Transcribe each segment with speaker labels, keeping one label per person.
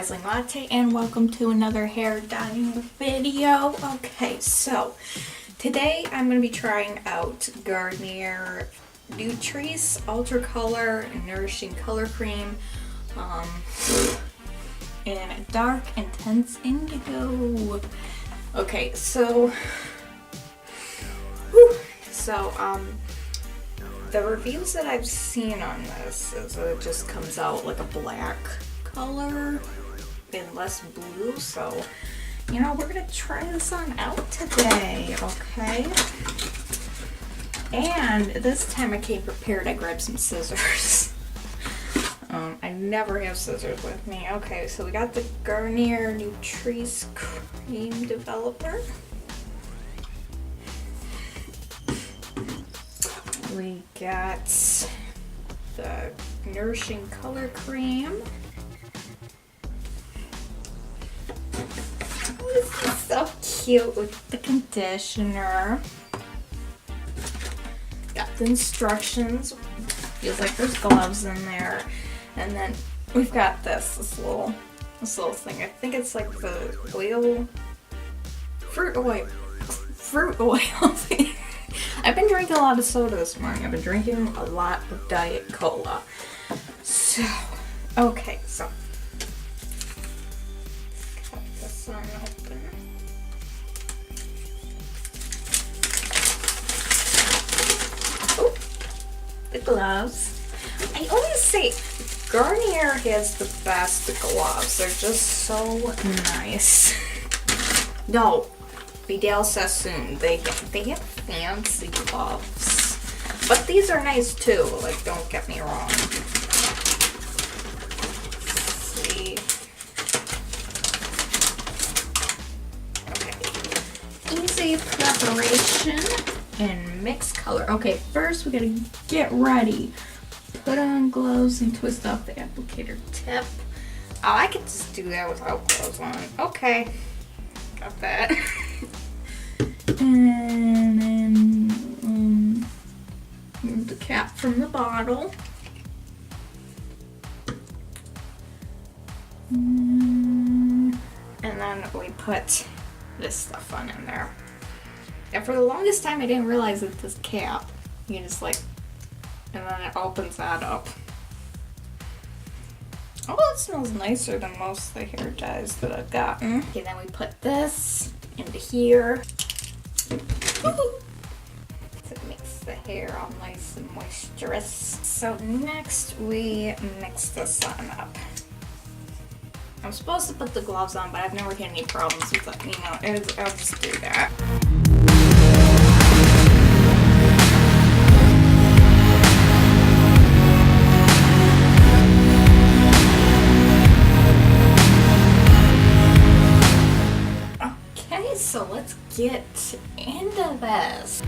Speaker 1: Dazzling Latte, and welcome to another hair dyeing video. Okay, so today I'm going to be trying out Garnier Nutrisse Ultra Color Nourishing Color Cream in Dark Intense Indigo. Okay, so the reviews that I've seen on this is that it just comes out like a black color and less blue, so you know, we're gonna try this on out today, okay? And this time I came prepared. I grabbed some scissors. I never have scissors with me. Okay, so we got the Garnier Nutrisse Cream Developer. We got the Nourishing Color Cream. This is so cute with the conditioner. Got the instructions. Feels like there's gloves in there. And then we've got this little thing. I think it's like the fruit oil thing. I've been drinking a lot of soda this morning. I've been drinking a lot of Diet Cola. So, okay, so let's cut this one open. Oh, the gloves. I always say Garnier has the best gloves. They're just so nice. No. Vidal Sassoon, they have fancy gloves, but these are nice too, like, don't get me wrong. Let's see. Okay, easy preparation and mix color. Okay, first we gotta get ready. Put on gloves and twist off the applicator tip. Oh, I could just do that without gloves on. Okay, got that. And then remove the cap from the bottle. And then we put this stuff on in there. And for the longest time I didn't realize that this cap, you just like, and then it opens that up. Oh, it smells nicer than most of the hair dyes that I've gotten. Okay, then we put this into here. So it makes the hair all nice and moisturous. So next we mix this on up. I'm supposed to put the gloves on, but I've never had any problems with it. You know, I'll just do that. Okay, so let's get into this.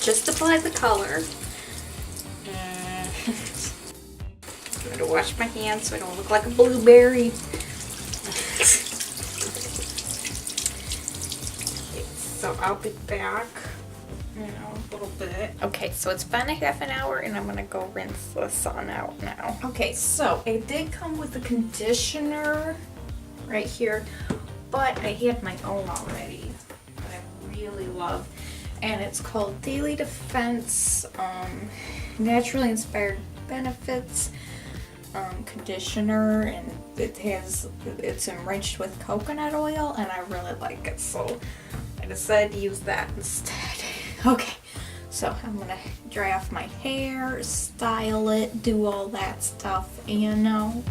Speaker 1: just apply the color. I'm gonna wash my hands so I don't look like a blueberry. So I'll be back in a little bit. Okay, so it's been a half an hour and I'm gonna go rinse the sun out now. Okay, so it did come with a conditioner right here, but I had my own already that I really love, and it's called Daily Defense Naturally Inspired Benefits conditioner, and it's enriched with coconut oil, and I really like it, so I decided to use that instead. Okay, so I'm gonna dry off my hair, style it, do all that stuff, you know.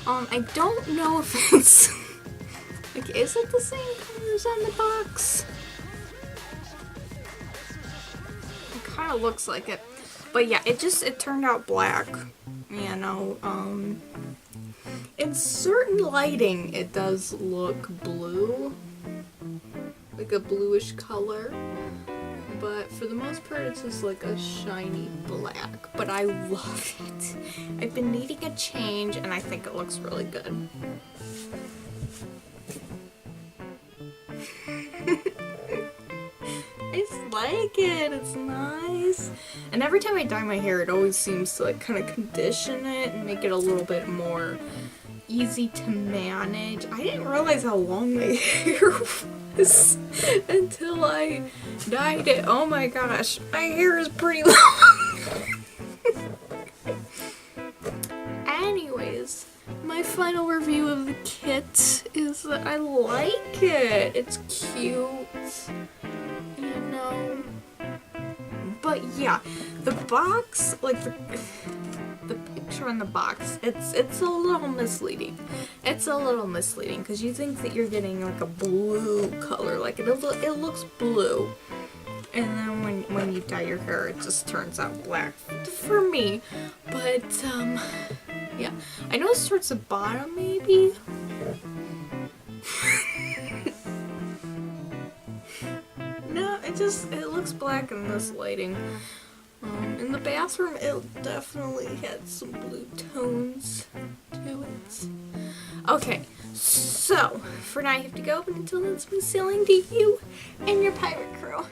Speaker 1: I don't know if it's like, is it the same colors on the box? It kind of looks like it, but yeah, it turned out black. You know, in certain lighting, it does look blue, like a bluish color. But for the most part, it's just like a shiny black. But I love it. I've been needing a change, and I think it looks really good. I just like it. It's nice. And every time I dye my hair, it always seems to like kind of condition it and make it a little bit more easy to manage. I didn't realize how long my hair was until I dyed it. Oh my gosh, my hair is pretty long. Anyways, my final review of the kit is that I like it. It's cute, you know. But yeah, the box, like the picture on the box, it's a little misleading. It's a little misleading because you think that you're getting like a blue color, like it looks blue, and then when you dye your hair, it just turns out black for me. But yeah, I know it starts at bottom maybe. No, it looks black in this lighting. In the bathroom, it definitely had some blue tones to it. Okay, so for now I have to go, but until then, it's been sailing to you and your pirate crew.